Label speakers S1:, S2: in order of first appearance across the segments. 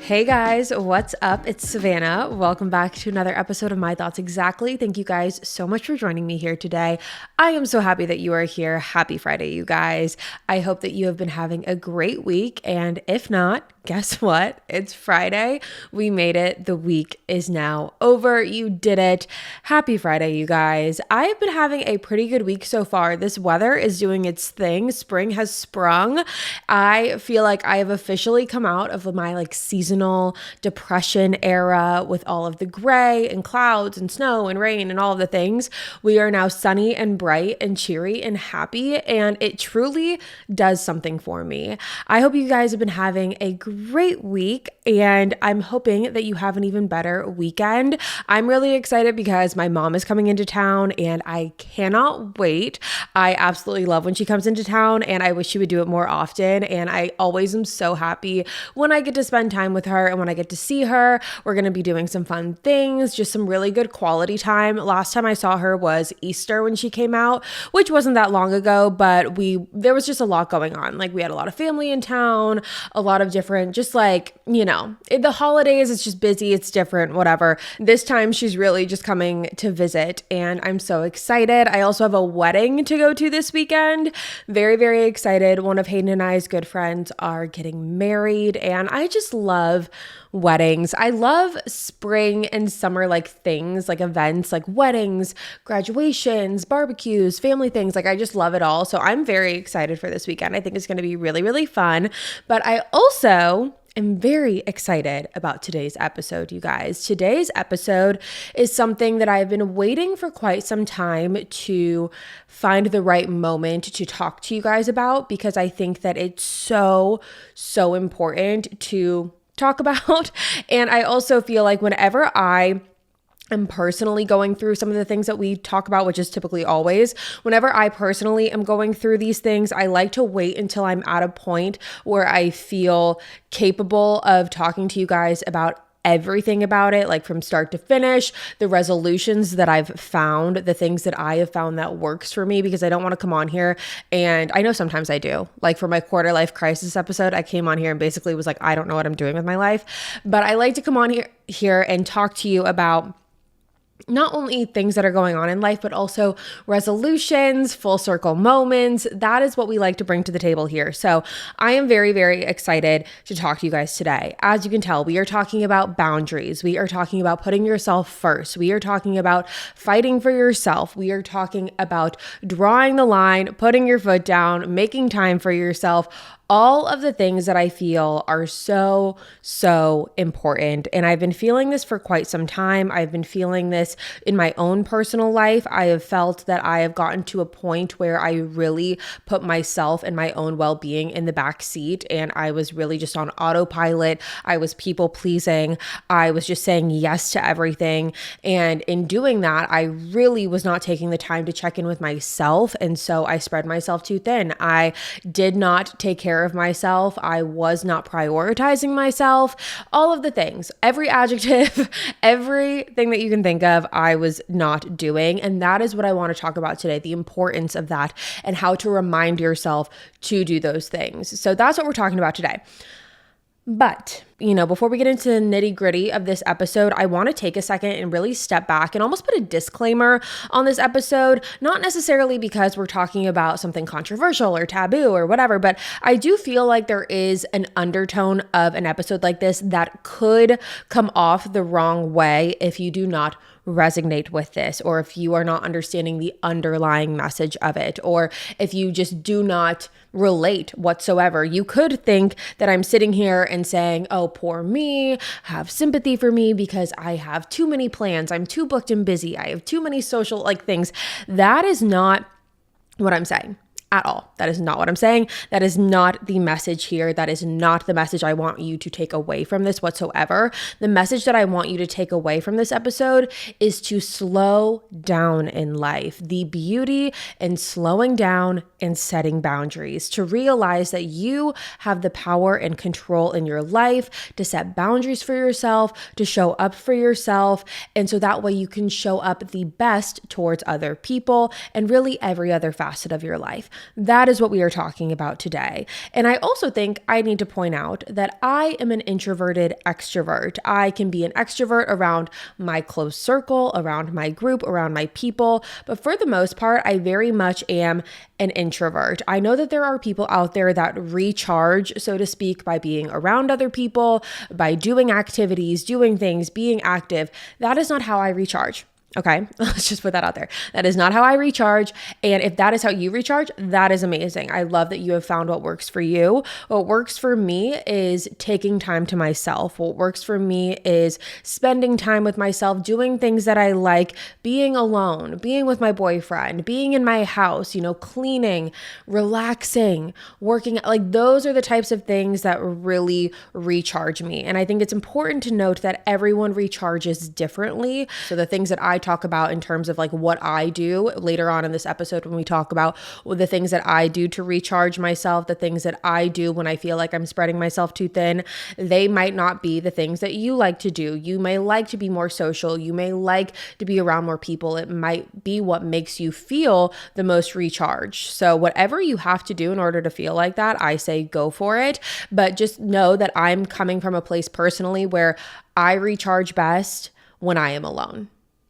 S1: Hey guys, what's up? It's Savannah. Welcome back to another episode of My Thoughts Exactly. Thank you guys so much for joining me here today. I am so happy that you are here. Happy Friday, you guys. I hope that you have been having a great week. And if not, guess what? It's Friday. We made it. The week is now over. You did it. Happy Friday, you guys. I have been having a pretty good week so far. This weather is doing its thing. Spring has sprung. I feel like I have officially come out of my seasonal depression era with all of the gray and clouds and snow and rain and all of the things. We are now sunny and bright and cheery and happy, and it truly does something for me. I hope you guys have been having a great week, and I'm hoping that you have an even better weekend. I'm really excited because my mom is coming into town and I cannot wait. I absolutely love when she comes into town, and I wish she would do it more often. And I always am so happy when I get to spend time with her and when I get to see her. We're going to be doing some fun things, just some really good quality time. Last time I saw her was Easter when she came out, which wasn't that long ago, but there was just a lot going on. We had a lot of family in town, a lot of different, the holidays, it's just busy, it's different, whatever. This time she's really just coming to visit, and I'm so excited. I also have a wedding to go to this weekend. Very, very excited. One of Hayden and I's good friends are getting married, and I just love weddings. I love spring and summer things, events, weddings, graduations, barbecues, family things. I just love it all. So I'm very excited for this weekend. I think it's going to be really, really fun. But I also am very excited about today's episode, you guys. Today's episode is something that I've been waiting for quite some time to find the right moment to talk to you guys about, because I think that it's so, so important to talk about. And I also feel like whenever I am personally going through some of the things that we talk about, which is typically always, whenever I personally am going through these things, I like to wait until I'm at a point where I feel capable of talking to you guys about everything about it, from start to finish, the resolutions that I've found, the things that I have found that works for me, because I don't want to come on here. And I know sometimes I do. For my quarter life crisis episode, I came on here and basically was I don't know what I'm doing with my life. But I like to come on here and talk to you about not only things that are going on in life, but also resolutions, full circle moments. That is what we like to bring to the table here. So I am very, very excited to talk to you guys today. As you can tell, we are talking about boundaries. We are talking about putting yourself first. We are talking about fighting for yourself. We are talking about drawing the line, putting your foot down, making time for yourself. All of the things that I feel are so, so important. And I've been feeling this for quite some time. I've been feeling this in my own personal life. I have felt that I have gotten to a point where I really put myself and my own well-being in the back seat. And I was really just on autopilot. I was people pleasing. I was just saying yes to everything. And in doing that, I really was not taking the time to check in with myself. And so I spread myself too thin. I did not take care of myself. I was not prioritizing myself. All of the things, every adjective, everything that you can think of, I was not doing. And that is what I want to talk about today, the importance of that and how to remind yourself to do those things. So that's what we're talking about today. But, before we get into the nitty gritty of this episode, I want to take a second and really step back and almost put a disclaimer on this episode, not necessarily because we're talking about something controversial or taboo or whatever, but I do feel like there is an undertone of an episode like this that could come off the wrong way if you do not resonate with this, or if you are not understanding the underlying message of it, or if you just do not relate whatsoever. You could think that I'm sitting here and saying, oh, poor me, have sympathy for me because I have too many plans. I'm too booked and busy. I have too many social things. That is not what I'm saying at all. That is not what I'm saying. That is not the message here. That is not the message I want you to take away from this whatsoever. The message that I want you to take away from this episode is to slow down in life. The beauty in slowing down and setting boundaries, to realize that you have the power and control in your life to set boundaries for yourself, to show up for yourself. And so that way you can show up the best towards other people and really every other facet of your life. That is what we are talking about today. And I also think I need to point out that I am an introverted extrovert. I can be an extrovert around my close circle, around my group, around my people. But for the most part, I very much am an introvert. I know that there are people out there that recharge, so to speak, by being around other people, by doing activities, doing things, being active. That is not how I recharge. Okay, let's just put that out there. That is not how I recharge. And if that is how you recharge, that is amazing. I love that you have found what works for you. What works for me is taking time to myself. What works for me is spending time with myself, doing things that I like, being alone, being with my boyfriend, being in my house, cleaning, relaxing, working. Like those are the types of things that really recharge me. And I think it's important to note that everyone recharges differently. So the things that I talk about in terms of like what I do later on in this episode, when we talk about the things that I do to recharge myself, the things that I do when I feel like I'm spreading myself too thin, they might not be the things that you like to do. You may like to be more social. You may like to be around more people. It might be what makes you feel the most recharged. So whatever you have to do in order to feel like that, I say go for it. But just know that I'm coming from a place personally where I recharge best when I am alone.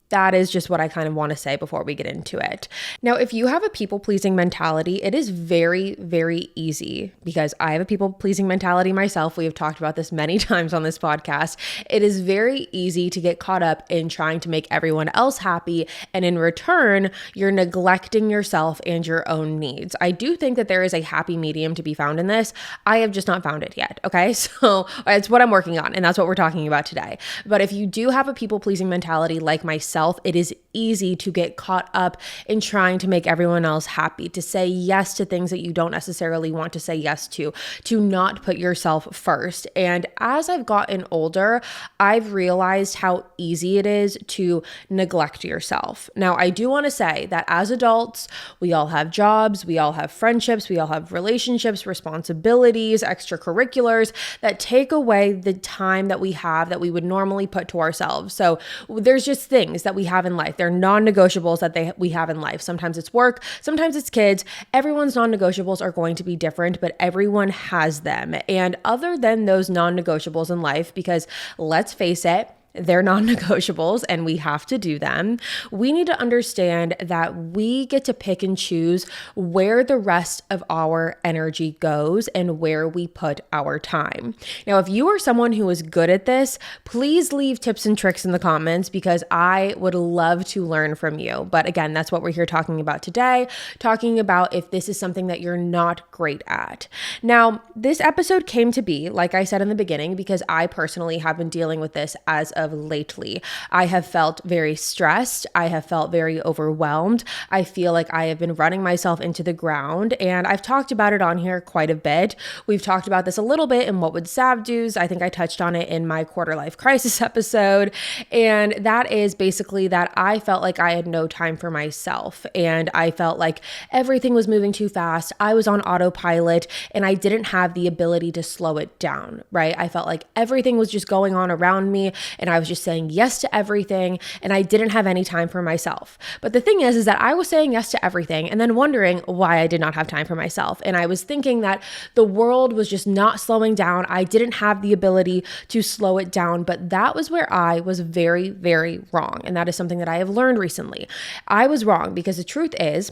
S1: That is just what I kind of want to say before we get into it. Now, if you have a people-pleasing mentality, it is very, very easy, because I have a people-pleasing mentality myself. We have talked about this many times on this podcast. It is very easy to get caught up in trying to make everyone else happy, and in return, you're neglecting yourself and your own needs. I do think that there is a happy medium to be found in this. I have just not found it yet, okay? So it's what I'm working on, and that's what we're talking about today. But if you do have a people-pleasing mentality like myself, it is easy to get caught up in trying to make everyone else happy, to say yes to things that you don't necessarily want to say yes to not put yourself first. And as I've gotten older, I've realized how easy it is to neglect yourself. Now, I do want to say that as adults, we all have jobs, we all have friendships, we all have relationships, responsibilities, extracurriculars that take away the time that we have that we would normally put to ourselves. So there's just things that we have in life. They're non-negotiables that we have in life. Sometimes it's work, sometimes it's kids. Everyone's non-negotiables are going to be different, but everyone has them. And other than those non-negotiables in life, because let's face it, they're non-negotiables and we have to do them, we need to understand that we get to pick and choose where the rest of our energy goes and where we put our time. Now, if you are someone who is good at this, please leave tips and tricks in the comments, because I would love to learn from you. But again, that's what we're here talking about today, talking about if this is something that you're not great at. Now, this episode came to be, like I said in the beginning, because I personally have been dealing with this as of lately. I have felt very stressed. I have felt very overwhelmed. I feel like I have been running myself into the ground, and I've talked about it on here quite a bit. We've talked about this a little bit in What Would Sav Do's. I think I touched on it in my quarter life crisis episode. And that is basically that I felt like I had no time for myself, and I felt like everything was moving too fast. I was on autopilot and I didn't have the ability to slow it down, right? I felt like everything was just going on around me, and I was just saying yes to everything, and I didn't have any time for myself. But the thing is that I was saying yes to everything and then wondering why I did not have time for myself. And I was thinking that the world was just not slowing down. I didn't have the ability to slow it down, but that was where I was very, very wrong. And that is something that I have learned recently. I was wrong, because the truth is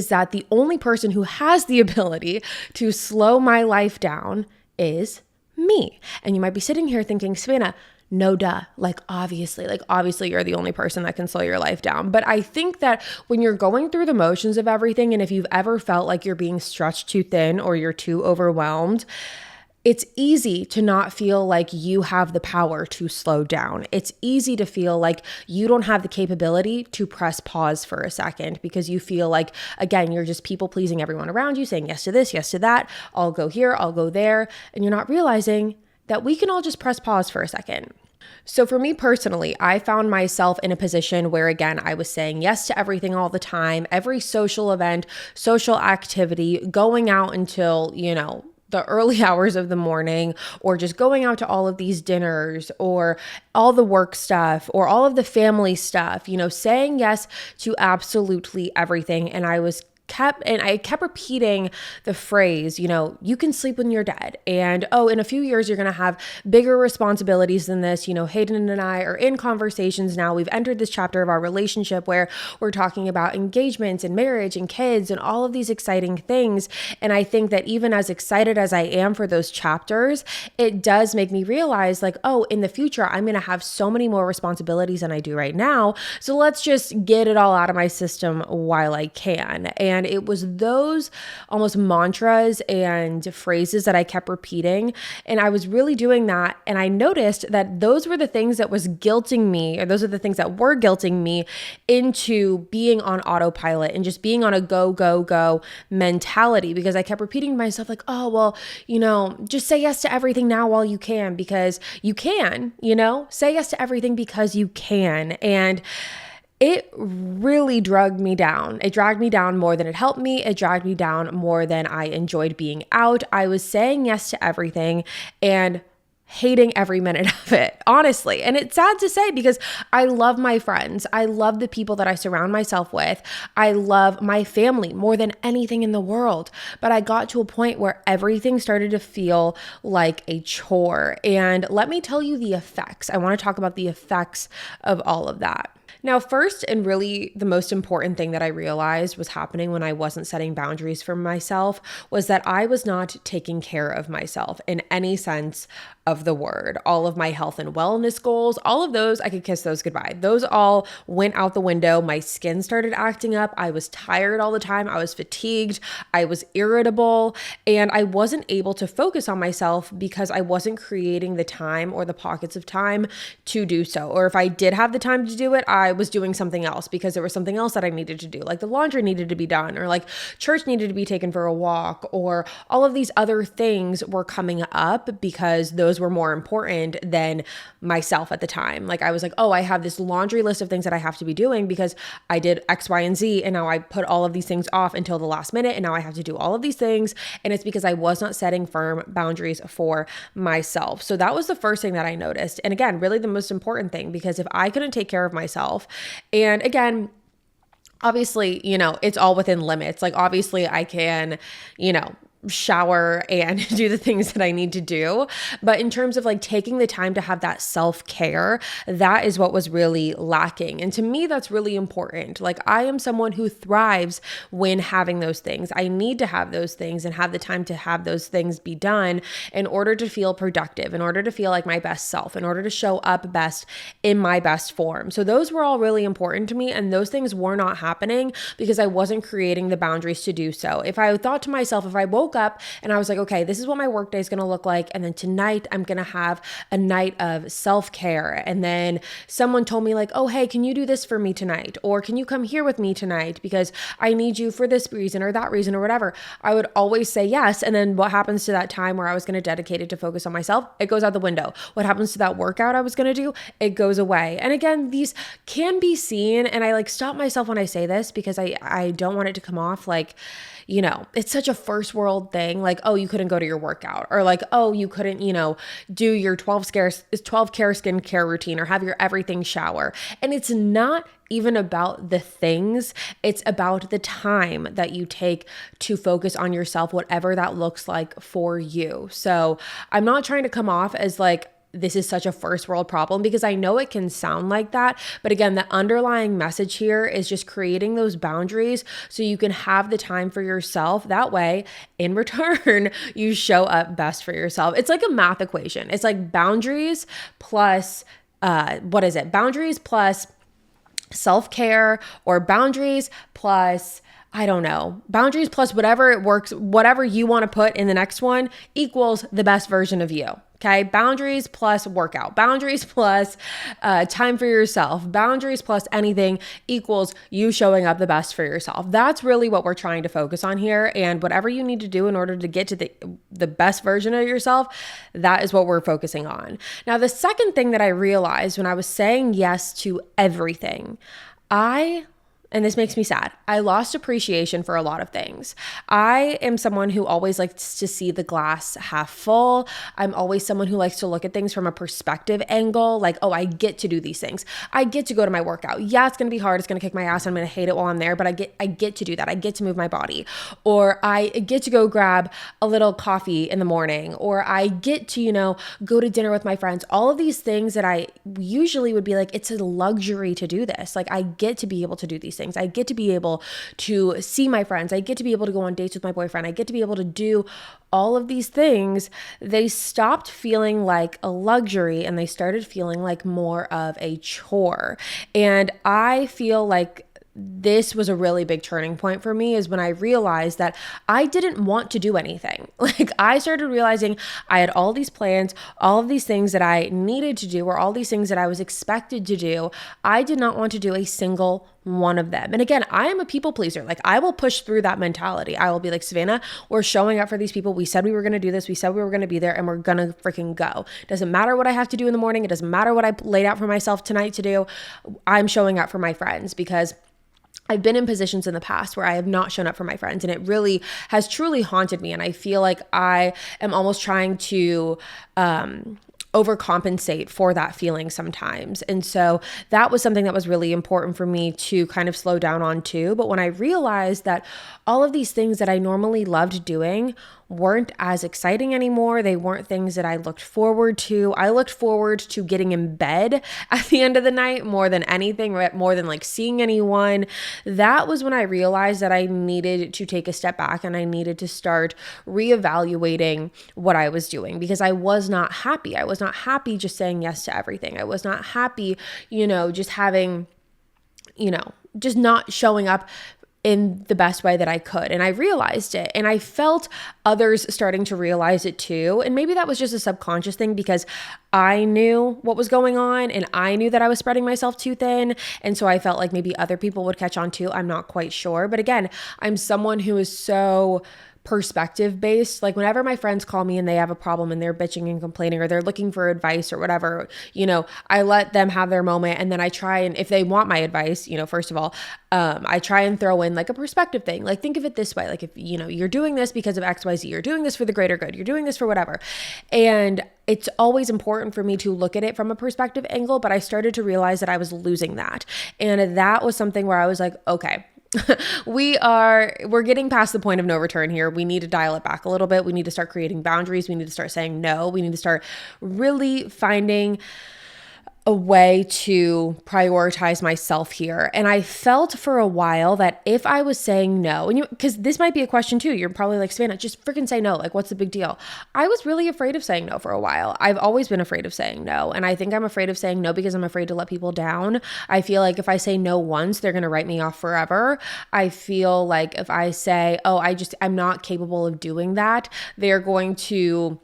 S1: that the only person who has the ability to slow my life down is me. And you might be sitting here thinking, Savannah, no duh, obviously you're the only person that can slow your life down. But I think that when you're going through the motions of everything, and if you've ever felt like you're being stretched too thin or you're too overwhelmed, it's easy to not feel like you have the power to slow down. It's easy to feel like you don't have the capability to press pause for a second, because you feel like, again, you're just people pleasing everyone around you, saying yes to this, yes to that, I'll go here, I'll go there. And you're not realizing that we can all just press pause for a second. So for me personally, I found myself in a position where, again, I was saying yes to everything all the time, every social event, social activity, going out until, the early hours of the morning, or just going out to all of these dinners, or all the work stuff, or all of the family stuff, saying yes to absolutely everything. And I was I kept repeating the phrase, you can sleep when you're dead. And in a few years, you're going to have bigger responsibilities than this. Hayden and I are in conversations now. We've entered this chapter of our relationship where we're talking about engagements and marriage and kids and all of these exciting things. And I think that even as excited as I am for those chapters, it does make me realize in the future, I'm going to have so many more responsibilities than I do right now. So let's just get it all out of my system while I can. And it was those almost mantras and phrases that I kept repeating. And I was really doing that. And I noticed that those were the things that was guilting me, or those are the things that were guilting me into being on autopilot and just being on a go, go, go mentality, because I kept repeating to myself just say yes to everything now while you can, because you can, say yes to everything because you can. And it really dragged me down. It dragged me down more than it helped me. It dragged me down more than I enjoyed being out. I was saying yes to everything and hating every minute of it, honestly. And it's sad to say because I love my friends. I love the people that I surround myself with. I love my family more than anything in the world. But I got to a point where everything started to feel like a chore. And let me tell you the effects. I want to talk about the effects of all of that. Now, first, and really the most important thing that I realized was happening when I wasn't setting boundaries for myself was that I was not taking care of myself in any sense of the word. All of my health and wellness goals, all of those, I could kiss those goodbye. Those all went out the window. My skin started acting up. I was tired all the time. I was fatigued. I was irritable, and I wasn't able to focus on myself because I wasn't creating the time or the pockets of time to do so. Or if I did have the time to do it, I was doing something else because there was something else that I needed to do, like the laundry needed to be done, or like church needed to be taken for a walk, or all of these other things were coming up because those were more important than myself at the time. Like I was like, I have this laundry list of things that I have to be doing because I did X, Y, and Z, and now I put all of these things off until the last minute, and now I have to do all of these things, and it's because I was not setting firm boundaries for myself. So that was the first thing that I noticed. And again, really the most important thing, because if I couldn't take care of myself, and again, obviously, it's all within limits. Like obviously I can, shower and do the things that I need to do. But in terms of like taking the time to have that self-care, that is what was really lacking. And to me, that's really important. Like I am someone who thrives when having those things. I need to have those things and have the time to have those things be done in order to feel productive, in order to feel like my best self, in order to show up best in my best form. So those were all really important to me. And those things were not happening because I wasn't creating the boundaries to do so. If I thought to myself, if I woke up and I was like, okay, this is what my workday is going to look like. And then tonight I'm going to have a night of self-care. And then someone told me like, oh, hey, can you do this for me tonight? Or can you come here with me tonight? Because I need you for this reason or that reason or whatever. I would always say yes. And then what happens to that time where I was going to dedicate it to focus on myself? It goes out the window. What happens to that workout I was going to do? It goes away. And again, these can be seen. And I like stop myself when I say this because I don't want it to come off like, it's such a first world thing. Like, oh, you couldn't go to your workout, or like, oh, you couldn't, do your 12 care skincare routine or have your everything shower. And it's not even about the things, it's about the time that you take to focus on yourself, whatever that looks like for you. So I'm not trying to come off as like, this is such a first world problem, because I know it can sound like that. But again, the underlying message here is just creating those boundaries so you can have the time for yourself. That way, in return, you show up best for yourself. It's like a math equation. It's like boundaries plus, Boundaries plus self-care, or boundaries plus, I don't know, boundaries plus whatever it works, whatever you want to put in the next one equals the best version of you. Okay. Boundaries plus workout, boundaries plus time for yourself, boundaries plus anything equals you showing up the best for yourself. That's really what we're trying to focus on here. And whatever you need to do in order to get to the best version of yourself, that is what we're focusing on. Now, the second thing that I realized when I was saying yes to everything, I and this makes me sad, I lost appreciation for a lot of things. I am someone who always likes to see the glass half full. I'm always someone who likes to look at things from a perspective angle, like, oh, I get to do these things. I get to go to my workout. Yeah, it's going to be hard. It's going to kick my ass. I'm going to hate it while I'm there, but I get to do that. I get to move my body, or I get to go grab a little coffee in the morning, or I get to, go to dinner with my friends. All of these things that I usually would be like, it's a luxury to do this. Like, I get to be able to do these things. I get to be able to see my friends. I get to be able to go on dates with my boyfriend. I get to be able to do all of these things. They stopped feeling like a luxury and they started feeling like more of a chore. And I feel like this was a really big turning point for me, is when I realized that I didn't want to do anything. Like, I started realizing I had all these plans, all of these things that I needed to do, or all these things that I was expected to do. I did not want to do a single one of them. And again, I am a people pleaser. Like, I will push through that mentality. I will be like, Savannah, we're showing up for these people. We said we were going to do this. We said we were going to be there, and we're going to freaking go. Doesn't matter what I have to do in the morning. It doesn't matter what I laid out for myself tonight to do. I'm showing up for my friends, because I've been in positions in the past where I have not shown up for my friends, and it really has truly haunted me. And I feel like I am almost trying to overcompensate for that feeling sometimes. And so that was something that was really important for me to kind of slow down on too. But when I realized that all of these things that I normally loved doing weren't as exciting anymore, they weren't things that I looked forward to. I looked forward to getting in bed at the end of the night more than anything, more than like seeing anyone. That was when I realized that I needed to take a step back and I needed to start reevaluating what I was doing, because I was not happy. I was not happy just saying yes to everything. I was not happy, just having, just not showing up in the best way that I could. And I realized it, and I felt others starting to realize it too. And maybe that was just a subconscious thing, because I knew what was going on and I knew that I was spreading myself too thin. And so I felt like maybe other people would catch on too. I'm not quite sure. But again, I'm someone who is so perspective based. Like, whenever my friends call me and they have a problem and they're bitching and complaining, or they're looking for advice or whatever, I let them have their moment. And then I try, and if they want my advice, first of all, I try and throw in like a perspective thing. Like, think of it this way. Like, if, you're doing this because of XYZ, you're doing this for the greater good, you're doing this for whatever. And it's always important for me to look at it from a perspective angle, but I started to realize that I was losing that. And that was something where I was like, okay, we're getting past the point of no return here. We need to dial it back a little bit. We need to start creating boundaries. We need to start saying no. We need to start really finding a way to prioritize myself here. And I felt for a while that if I was saying no, and because this might be a question too, you're probably like, Savannah, just freaking say no. Like, what's the big deal? I was really afraid of saying no for a while. I've always been afraid of saying no. And I think I'm afraid of saying no because I'm afraid to let people down. I feel like if I say no once, they're going to write me off forever. I feel like if I say, oh, I'm not capable of doing that, they're going to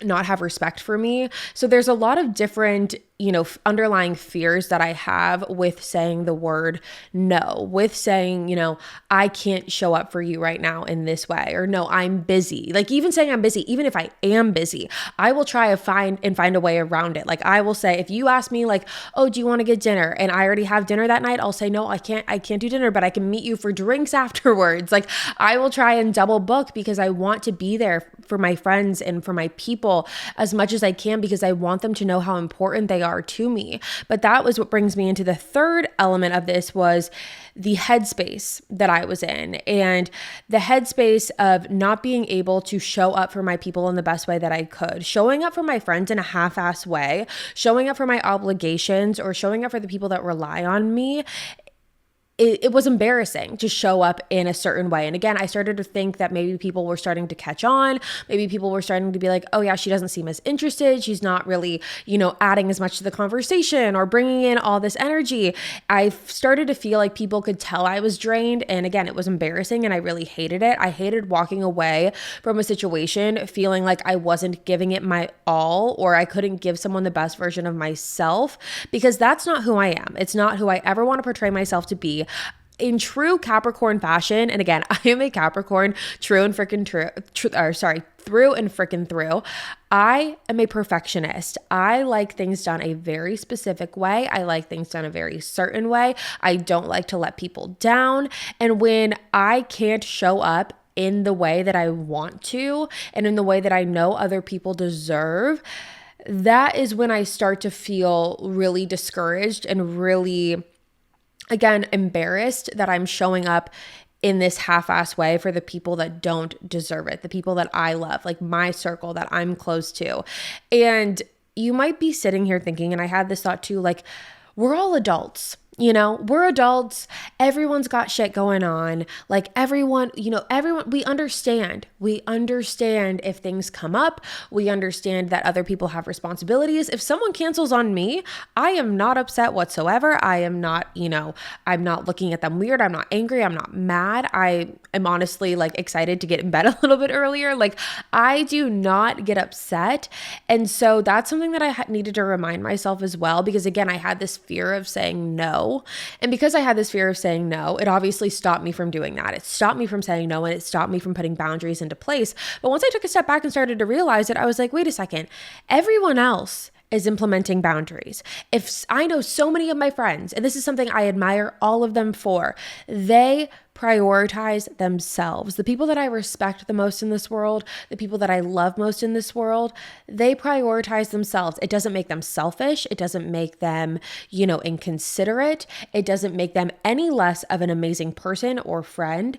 S1: not have respect for me. So there's a lot of different, underlying fears that I have with saying the word no, with saying, I can't show up for you right now in this way, or no, I'm busy. Like, even saying I'm busy, even if I am busy, I will try to find a way around it. Like, I will say, if you ask me like, oh, do you want to get dinner? And I already have dinner that night, I'll say, no, I can't do dinner, but I can meet you for drinks afterwards. Like, I will try and double book, because I want to be there for my friends and for my people as much as I can, because I want them to know how important they are to me. But that was what brings me into the third element of this, was the headspace that I was in, and the headspace of not being able to show up for my people in the best way that I could, showing up for my friends in a half-ass way, showing up for my obligations, or showing up for the people that rely on me. It was embarrassing to show up in a certain way. And again, I started to think that maybe people were starting to catch on. Maybe people were starting to be like, oh yeah, she doesn't seem as interested. She's not really, adding as much to the conversation or bringing in all this energy. I started to feel like people could tell I was drained. And again, it was embarrassing and I really hated it. I hated walking away from a situation feeling like I wasn't giving it my all, or I couldn't give someone the best version of myself, because that's not who I am. It's not who I ever want to portray myself to be. In true Capricorn fashion, and again, I am a Capricorn, through through and freaking through. I am a perfectionist. I like things done a very specific way. I like things done a very certain way. I don't like to let people down. And when I can't show up in the way that I want to and in the way that I know other people deserve, that is when I start to feel really discouraged and really, again, embarrassed that I'm showing up in this half-ass way for the people that don't deserve it, the people that I love, like my circle that I'm close to. And you might be sitting here thinking, and I had this thought too, like, we're all adults. We're adults. Everyone's got shit going on. Like everyone, we understand. We understand if things come up. We understand that other people have responsibilities. If someone cancels on me, I am not upset whatsoever. I am not, I'm not looking at them weird. I'm not angry. I'm not mad. I am honestly like excited to get in bed a little bit earlier. Like I do not get upset. And so that's something that I needed to remind myself as well, because again, I had this fear of saying no. And because I had this fear of saying no, it obviously stopped me from doing that. It stopped me from saying no, and it stopped me from putting boundaries into place. But once I took a step back and started to realize it, I was like, wait a second, everyone else is implementing boundaries. If I know so many of my friends, and this is something I admire all of them for, they prioritize themselves. The people that I respect the most in this world, the people that I love most in this world, they prioritize themselves. It doesn't make them selfish. It doesn't make them, inconsiderate. It doesn't make them any less of an amazing person or friend.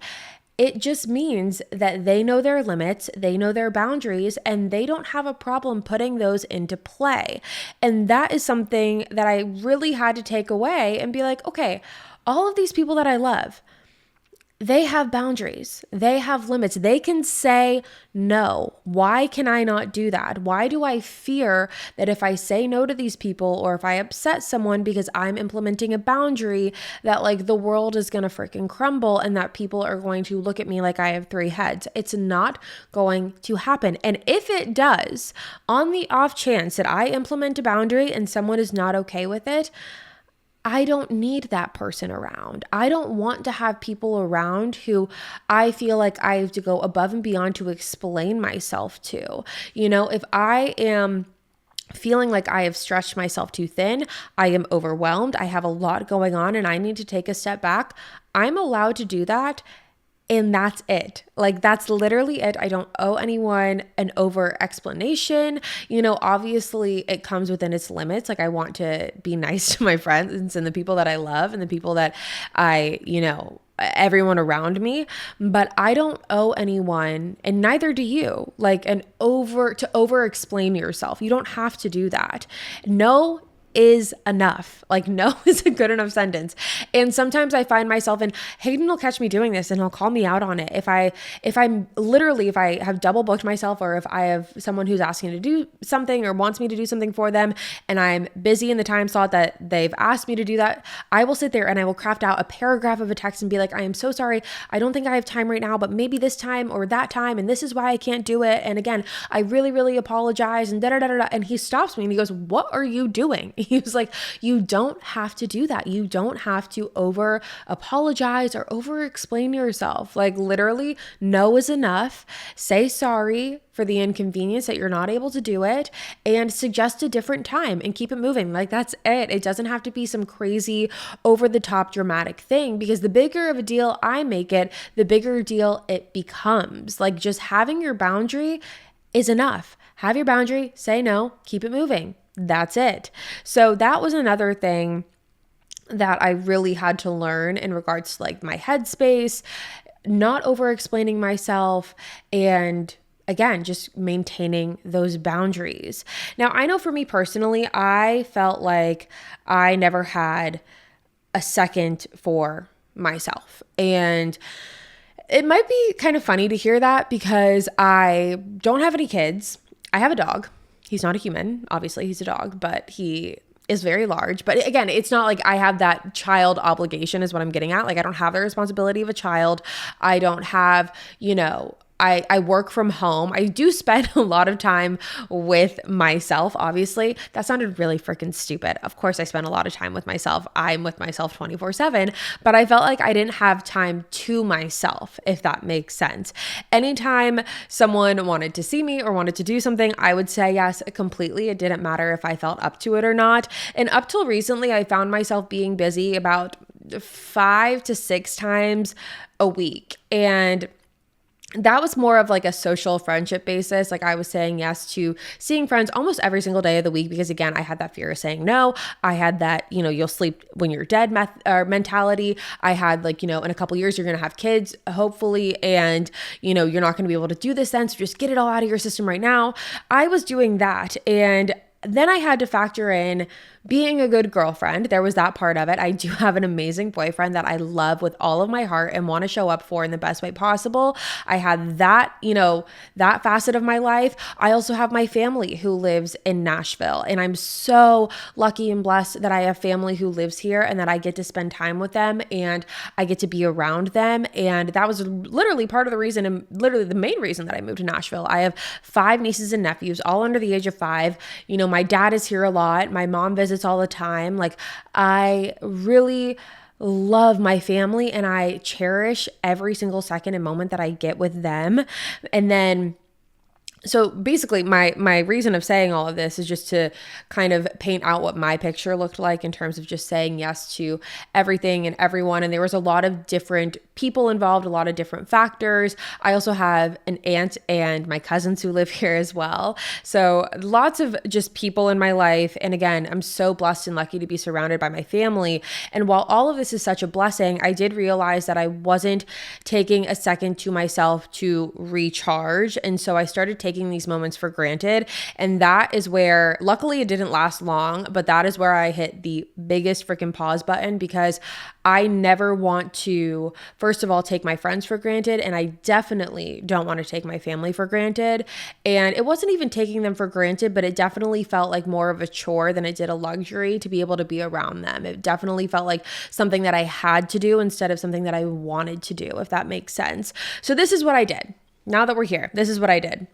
S1: It just means that they know their limits, they know their boundaries, and they don't have a problem putting those into play. And that is something that I really had to take away and be like, okay, all of these people that I love, they have boundaries. They have limits. They can say no. Why can I not do that? Why do I fear that if I say no to these people or if I upset someone because I'm implementing a boundary, that like the world is going to freaking crumble and that people are going to look at me like I have three heads? It's not going to happen. And if it does, on the off chance that I implement a boundary and someone is not okay with it, I don't need that person around. I don't want to have people around who I feel like I have to go above and beyond to explain myself to. If I am feeling like I have stretched myself too thin, I am overwhelmed, I have a lot going on, and I need to take a step back, I'm allowed to do that. And that's it. Like, that's literally it. I don't owe anyone an over explanation. Obviously it comes within its limits. Like, I want to be nice to my friends and the people that I love and the people that I, everyone around me, but I don't owe anyone, and neither do you, like to over explain yourself. You don't have to do that. No is enough. Like, no is a good enough sentence. And sometimes I find myself, and Hayden will catch me doing this and he'll call me out on it. If I have double booked myself, or if I have someone who's asking to do something or wants me to do something for them and I'm busy in the time slot that they've asked me to do that, I will sit there and I will craft out a paragraph of a text and be like, I am so sorry. I don't think I have time right now, but maybe this time or that time, and this is why I can't do it. And again, I really, really apologize, and da-da-da-da-da. And he stops me and he goes, what are you doing? He was like, you don't have to do that. You don't have to over apologize or over explain yourself. Like, literally, no is enough. Say sorry for the inconvenience that you're not able to do it, and suggest a different time and keep it moving. Like, that's it. It doesn't have to be some crazy over the top dramatic thing, because the bigger of a deal I make it, the bigger deal it becomes. Like, just having your boundary is enough. Have your boundary, say no, keep it moving. That's it. So that was another thing that I really had to learn in regards to like my headspace, not over explaining myself, and again, just maintaining those boundaries. Now, I know for me personally, I felt like I never had a second for myself. And it might be kind of funny to hear that, because I don't have any kids. I have a dog. He's not a human. Obviously, he's a dog, but he is very large. But again, it's not like I have that child obligation is what I'm getting at. Like, I don't have the responsibility of a child. I don't have, I work from home. I do spend a lot of time with myself, obviously. That sounded really freaking stupid. Of course, I spend a lot of time with myself. I'm with myself 24/7, but I felt like I didn't have time to myself, if that makes sense. Anytime someone wanted to see me or wanted to do something, I would say yes completely. It didn't matter if I felt up to it or not. And up till recently, I found myself being busy about 5 to 6 times a week. And that was more of like a social friendship basis. Like I was saying yes to seeing friends almost every single day of the week because again, I had that fear of saying no. I had that, you'll sleep when you're dead mentality. I had like, in a couple years, you're going to have kids, hopefully. And, you're not going to be able to do this then. So just get it all out of your system right now. I was doing that. And then I had to factor in being a good girlfriend. There was that part of it. I do have an amazing boyfriend that I love with all of my heart and want to show up for in the best way possible. I had that, that facet of my life. I also have my family who lives in Nashville. And I'm so lucky and blessed that I have family who lives here and that I get to spend time with them and I get to be around them. And that was literally part of the reason and literally the main reason that I moved to Nashville. I have 5 nieces and nephews, all under the age of 5. My dad is here a lot. My mom visits all the time. Like I really love my family and I cherish every single second and moment that I get with them. And then so basically my reason of saying all of this is just to kind of paint out what my picture looked like in terms of just saying yes to everything and everyone. And there was a lot of different people involved, a lot of different factors. I also have an aunt and my cousins who live here as well. So lots of just people in my life. And again, I'm so blessed and lucky to be surrounded by my family. And while all of this is such a blessing, I did realize that I wasn't taking a second to myself to recharge. And so I started taking these moments for granted. And that is where, luckily it didn't last long, but that is where I hit the biggest freaking pause button because I never want to, first of all, take my friends for granted. And I definitely don't want to take my family for granted. And it wasn't even taking them for granted, but it definitely felt like more of a chore than it did a luxury to be able to be around them. It definitely felt like something that I had to do instead of something that I wanted to do, if that makes sense. So this is what I did. Now that we're here, this is what I did.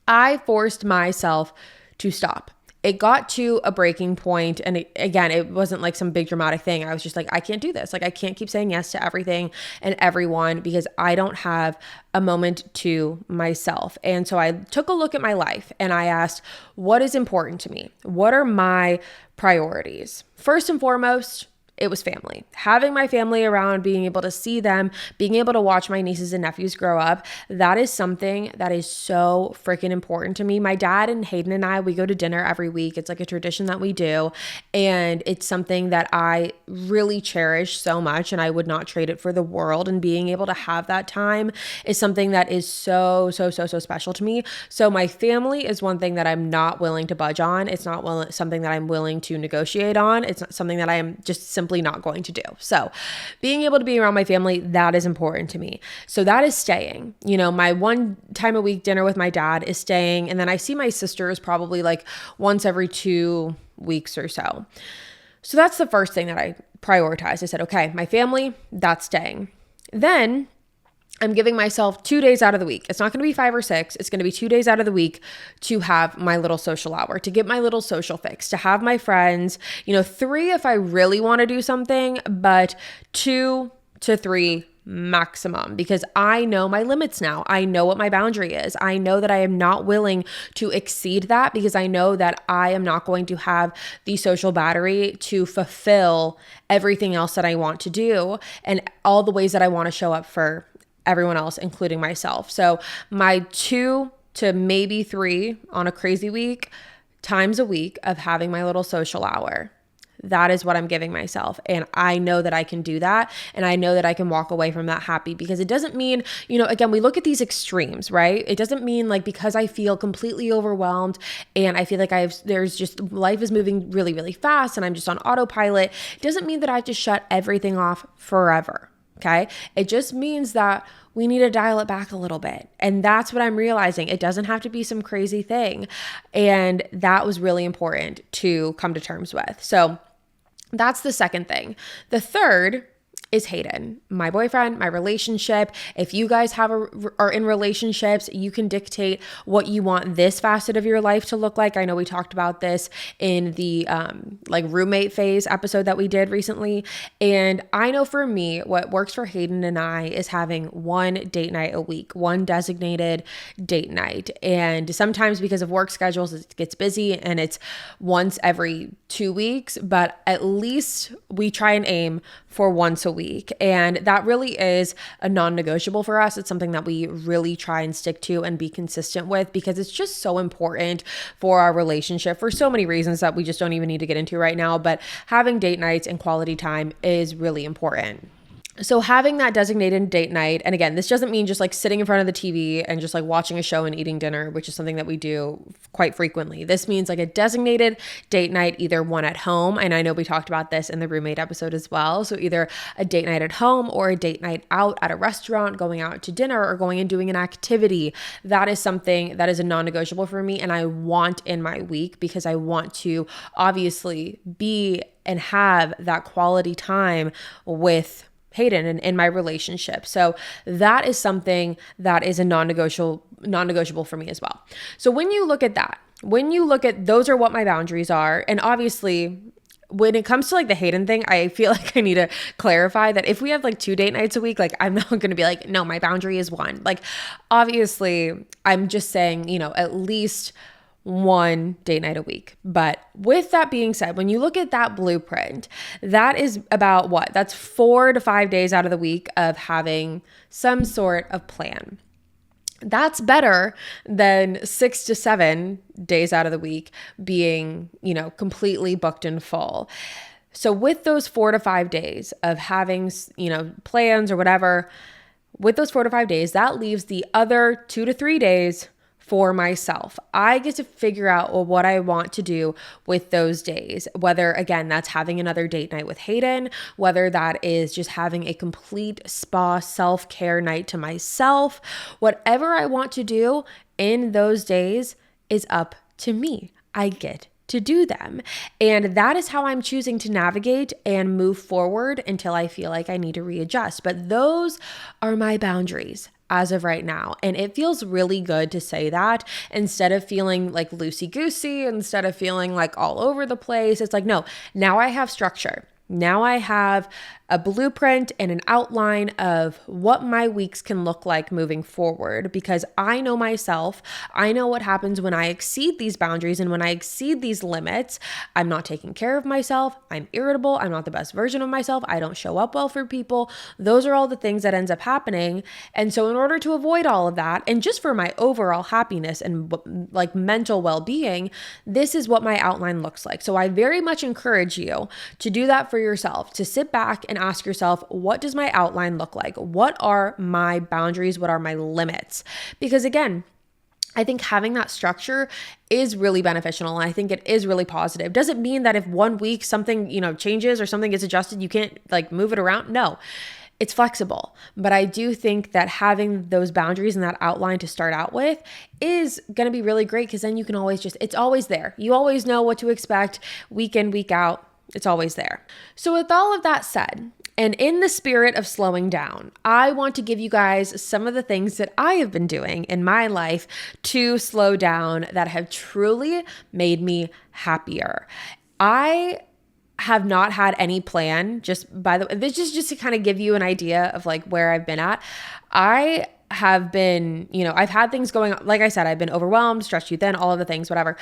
S1: I forced myself to stop. It got to a breaking point. And it wasn't like some big dramatic thing. I was just like, I can't do this. Like, I can't keep saying yes to everything and everyone because I don't have a moment to myself. And so I took a look at my life and I asked, what is important to me? What are my priorities? First and foremost, it was family. Having my family around, being able to see them, being able to watch my nieces and nephews grow up, that is something that is so freaking important to me. My dad and Hayden and I, we go to dinner every week. It's like a tradition that we do. And it's something that I really cherish so much and I would not trade it for the world. And being able to have that time is something that is so special to me. So my family is one thing that I'm not willing to budge on. It's not something that I'm willing to negotiate on. It's not something that I am just simply not going to do. So being able to be around my family, that is important to me. So that is staying. My 1 time a week dinner with my dad is staying. And then I see my sisters probably like once every 2 weeks or so. So that's the first thing that I prioritized. I said, okay, my family, that's staying. Then I'm giving myself 2 days out of the week. It's not going to be 5 or 6. It's going to be 2 days out of the week to have my little social hour, to get my little social fix, to have my friends, 3 if I really want to do something, but 2 to 3 maximum because I know my limits now. I know what my boundary is. I know that I am not willing to exceed that because I know that I am not going to have the social battery to fulfill everything else that I want to do and all the ways that I want to show up for everyone else, including myself. So my 2 to maybe 3 on a crazy week times a week of having my little social hour. That is what I'm giving myself. And I know that I can do that. And I know that I can walk away from that happy because it doesn't mean, again, we look at these extremes, right? It doesn't mean like because I feel completely overwhelmed and I feel like there's just life is moving really, really fast and I'm just on autopilot. It doesn't mean that I have to shut everything off forever. Okay. It just means that we need to dial it back a little bit. And that's what I'm realizing. It doesn't have to be some crazy thing. And that was really important to come to terms with. So that's the second thing. The third is Hayden, my boyfriend, my relationship. If you guys are in relationships, you can dictate what you want this facet of your life to look like. I know we talked about this in the like roommate phase episode that we did recently. And I know for me, what works for Hayden and I is having one date night a week, one designated date night. And sometimes because of work schedules, it gets busy and it's once every 2 weeks, but at least we try and aim for once a week. And that really is a non-negotiable for us. It's something that we really try and stick to and be consistent with because it's just so important for our relationship for so many reasons that we just don't even need to get into right now. But having date nights and quality time is really important. So having that designated date night, and again, this doesn't mean just like sitting in front of the TV and just like watching a show and eating dinner, which is something that we do quite frequently. This means like a designated date night, either one at home. And I know we talked about this in the roommate episode as well. So either a date night at home or a date night out at a restaurant, going out to dinner or going and doing an activity. That is something that is a non-negotiable for me. And I want in my week because I want to obviously be and have that quality time with Hayden and in my relationship. So that is something that is a non-negotiable for me as well. So when you look at that, those are what my boundaries are. And obviously when it comes to like the Hayden thing, I feel like I need to clarify that if we have like 2 date nights a week, like I'm not going to be like, no, my boundary is 1. Like obviously I'm just saying, at least 1 date night a week. But with that being said, when you look at that blueprint, that is about what? That's 4 to 5 days out of the week of having some sort of plan. That's better than 6 to 7 days out of the week being, completely booked and full. So with those 4 to 5 days of having, plans or whatever, with those 4 to 5 days, that leaves the other 2 to 3 days for myself. I get to figure out what I want to do with those days, whether again, that's having another date night with Hayden, whether that is just having a complete spa self-care night to myself. Whatever I want to do in those days is up to me. I get to do them. And that is how I'm choosing to navigate and move forward until I feel like I need to readjust. But those are my boundaries as of right now. And it feels really good to say that instead of feeling like loosey-goosey, instead of feeling like all over the place. It's like, no, now I have structure. Now I have a blueprint and an outline of what my weeks can look like moving forward because I know myself. I know what happens when I exceed these boundaries and when I exceed these limits. I'm not taking care of myself. I'm irritable. I'm not the best version of myself. I don't show up well for people. Those are all the things that ends up happening. And so in order to avoid all of that, and just for my overall happiness and like mental well-being, this is what my outline looks like. So I very much encourage you to do that for yourself, to sit back and ask yourself, what does my outline look like? What are my boundaries? What are my limits? Because again, I think having that structure is really beneficial and I think it is really positive. Does it mean that if 1 week something, changes or something gets adjusted, you can't like move it around? No. It's flexible, but I do think that having those boundaries and that outline to start out with is going to be really great because then you can always it's always there. You always know what to expect week in, week out. It's always there. So with all of that said, and in the spirit of slowing down, I want to give you guys some of the things that I have been doing in my life to slow down that have truly made me happier. I have not had any plan, just by the way, this is just to kind of give you an idea of like where I've been at. I have been, I've had things going on. Like I said, I've been overwhelmed, stressed too thin, all of the things, whatever.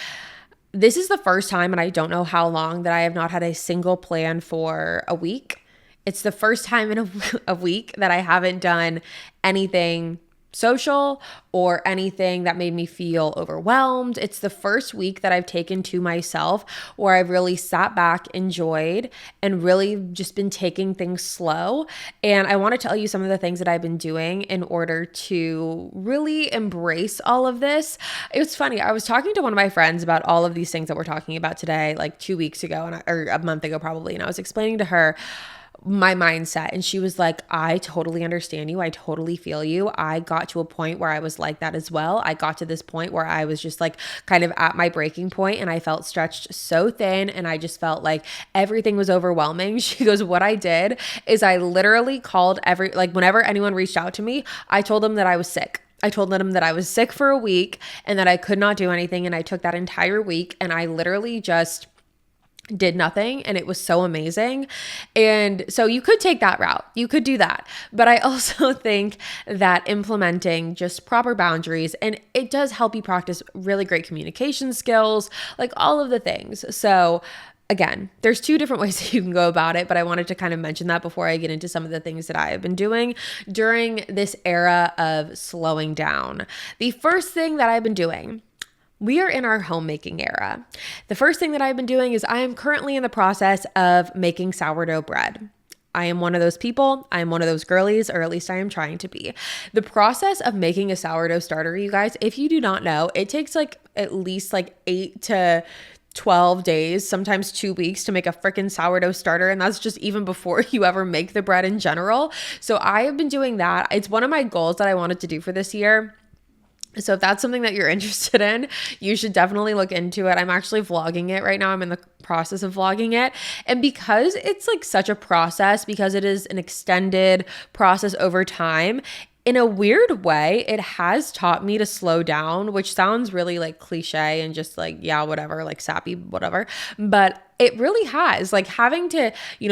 S1: This is the first time, and I don't know how long, that I have not had a single plan for a week. It's the first time in a week that I haven't done anything social or anything that made me feel overwhelmed. It's the first week that I've taken to myself where I've really sat back, enjoyed, and really just been taking things slow. And I want to tell you some of the things that I've been doing in order to really embrace all of this. It was funny. I was talking to one of my friends about all of these things that we're talking about today, like 2 weeks ago or a month ago probably. And I was explaining to her my mindset. And she was like, I totally understand you. I totally feel you. I got to a point where I was like that as well. I got to this point where I was just like kind of at my breaking point and I felt stretched so thin and I just felt like everything was overwhelming. She goes, what I did is I literally called whenever anyone reached out to me, I told them that I was sick. I told them that I was sick for a week and that I could not do anything. And I took that entire week and I literally just did nothing, and it was so amazing. And so you could take that route. You could do that. But I also think that implementing just proper boundaries, and it does help you practice really great communication skills, like all of the things. So again, there's two different ways that you can go about it, but I wanted to kind of mention that before I get into some of the things that I have been doing during this era of slowing down. The first thing that I've been doing, we are in our homemaking era. The first thing that I've been doing is I am currently in the process of making sourdough bread. I am one of those people. I am one of those girlies, or at least I am trying to be. The process of making a sourdough starter, you guys, if you do not know, it takes like at least like 8 to 12 days, sometimes 2 weeks to make a freaking sourdough starter. And that's just even before you ever make the bread in general. So I have been doing that. It's one of my goals that I wanted to do for this year. So if that's something that you're interested in, you should definitely look into it. I'm actually vlogging it right now. I'm in the process of vlogging it. And because it's like such a process, because it is an extended process over time, in a weird way, it has taught me to slow down, which sounds really like cliche and just like, yeah, whatever, like sappy, whatever. But it really has, like having to,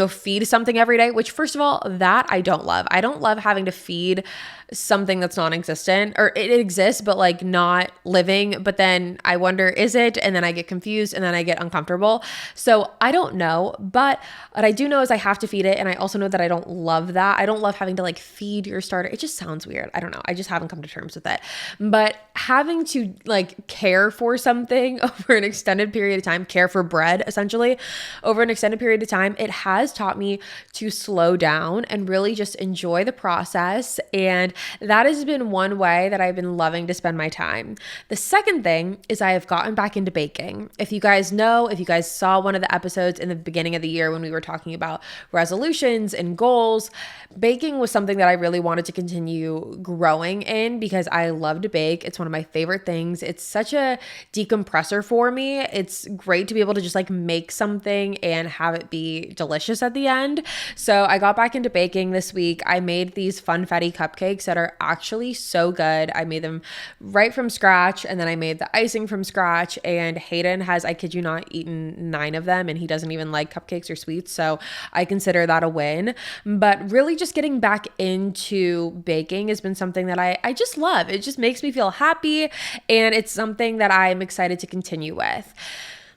S1: feed something every day, which first of all, that I don't love. I don't love having to feed something that's non-existent, or it exists, but like not living. But then I wonder, is it? And then I get confused and then I get uncomfortable. So I don't know, but what I do know is I have to feed it. And I also know that I don't love that. I don't love having to like feed your starter. It just sounds weird. I don't know. I just haven't come to terms with it. But having to like care for something over an extended period of time, care for bread essentially over an extended period of time, it has taught me to slow down and really just enjoy the process. And that has been one way that I've been loving to spend my time. The second thing is I have gotten back into baking. If you guys know, if you guys saw one of the episodes in the beginning of the year when we were talking about resolutions and goals, baking was something that I really wanted to continue growing in because I love to bake. It's one of my favorite things. It's such a decompressor for me. It's great to be able to just like make something and have it be delicious at the end. So I got back into baking this week. I made these funfetti cupcakes that are actually so good. I made them right from scratch, and then I made the icing from scratch, and Hayden has, I kid you not, eaten 9 of them, and he doesn't even like cupcakes or sweets, so I consider that a win. But really just getting back into baking has been something that I just love. It just makes me feel happy, and it's something that I'm excited to continue with.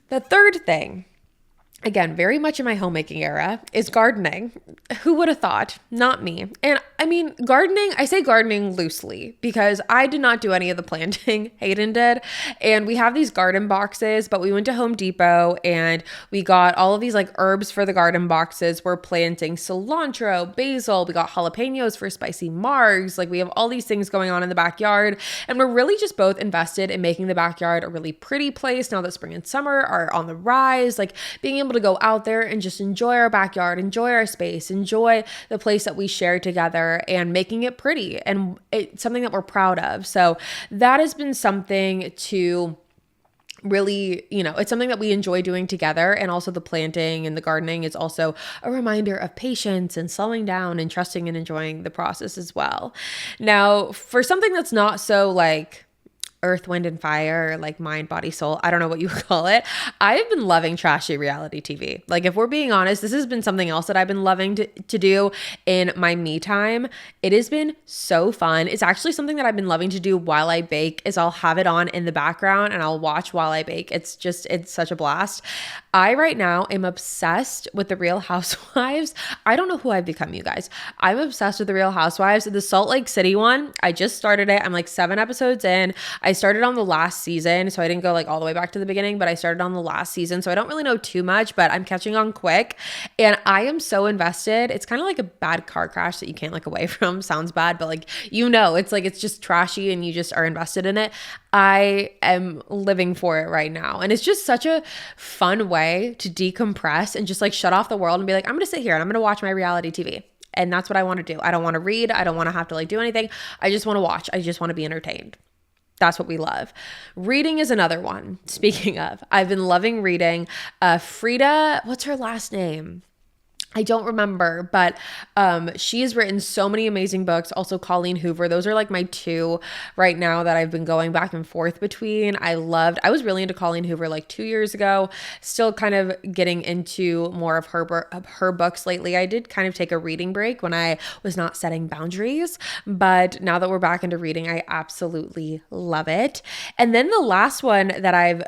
S1: The third thing, again, very much in my homemaking era, is gardening. Who would have thought? Not me. And I mean, gardening, I say gardening loosely because I did not do any of the planting. Hayden did. And we have these garden boxes, but we went to Home Depot and we got all of these like herbs for the garden boxes. We're planting cilantro, basil. We got jalapenos for spicy margs. Like we have all these things going on in the backyard. And we're really just both invested in making the backyard a really pretty place now that spring and summer are on the rise. Like being able to go out there and just enjoy our backyard, enjoy our space, enjoy the place that we share together and making it pretty. And it's something that we're proud of. So that has been something to really, it's something that we enjoy doing together. And also the planting and the gardening is also a reminder of patience and slowing down and trusting and enjoying the process as well. Now, for something that's not so like earth, wind, and fire, like mind, body, soul, I don't know what you would call it, I've been loving trashy reality TV. Like if we're being honest, this has been something else that I've been loving to do in my me time. It has been so fun. It's actually something that I've been loving to do while I bake is I'll have it on in the background and I'll watch while I bake. It's such a blast. I right now am obsessed with the Real Housewives. I don't know who I've become, you guys. I'm obsessed with the Real Housewives. The Salt Lake City one, I just started it. I'm like 7 episodes in. I I started on the last season, so I didn't go like all the way back to the beginning, but I started on the last season. So I don't really know too much, but I'm catching on quick and I am so invested. It's kind of like a bad car crash that you can't look away from. Sounds bad, but like, it's like, it's just trashy and you just are invested in it. I am living for it right now. And it's just such a fun way to decompress and just like shut off the world and be like, I'm going to sit here and I'm going to watch my reality TV. And that's what I want to do. I don't want to read. I don't want to have to like do anything. I just want to watch. I just want to be entertained. That's what we love. Reading is another one. Speaking of, I've been loving reading. Frida, what's her last name? I don't remember, but she has written so many amazing books. Also Colleen Hoover. Those are like my two right now that I've been going back and forth between. I was really into Colleen Hoover like 2 years ago, still kind of getting into more of her books lately. I did kind of take a reading break when I was not setting boundaries, but now that we're back into reading, I absolutely love it. And then the last one that I've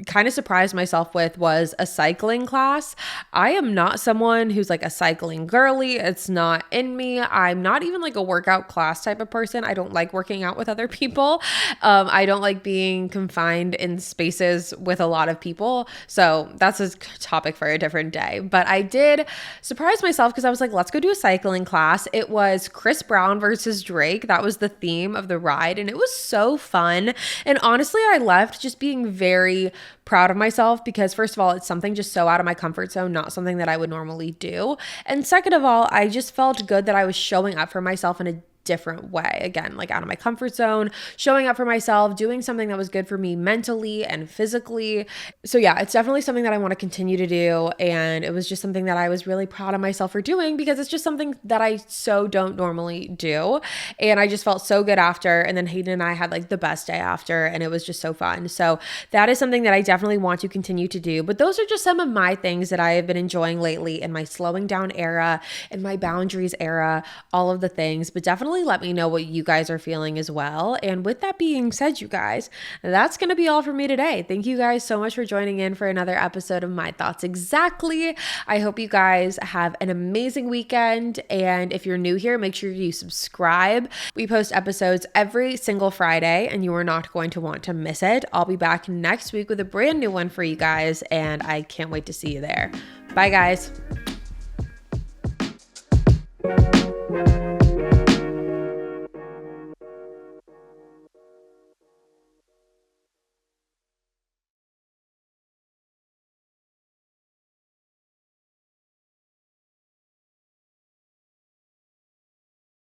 S1: kind of surprised myself with was a cycling class. I am not someone who's like a cycling girly. It's not in me. I'm not even like a workout class type of person. I don't like working out with other people. I don't like being confined in spaces with a lot of people. So that's a topic for a different day. But I did surprise myself because I was like, let's go do a cycling class. It was Chris Brown versus Drake. That was the theme of the ride. And it was so fun. And honestly, I left just being very proud of myself because first of all, it's something just so out of my comfort zone, not something that I would normally do. And second of all, I just felt good that I was showing up for myself in a different way. Again, like out of my comfort zone, showing up for myself, doing something that was good for me mentally and physically. So yeah, it's definitely something that I want to continue to do. And it was just something that I was really proud of myself for doing because it's just something that I so don't normally do. And I just felt so good after. And then Hayden and I had like the best day after, and it was just so fun. So that is something that I definitely want to continue to do. But those are just some of my things that I have been enjoying lately in my slowing down era, in my boundaries era, all of the things. But definitely let me know what you guys are feeling as well. And with that being said, you guys, that's going to be all for me today. Thank you guys so much for joining in for another episode of My Thoughts Exactly. I hope you guys have an amazing weekend. And if you're new here, make sure you subscribe. We post episodes every single Friday and you are not going to want to miss it. I'll be back next week with a brand new one for you guys. And I can't wait to see you there. Bye guys.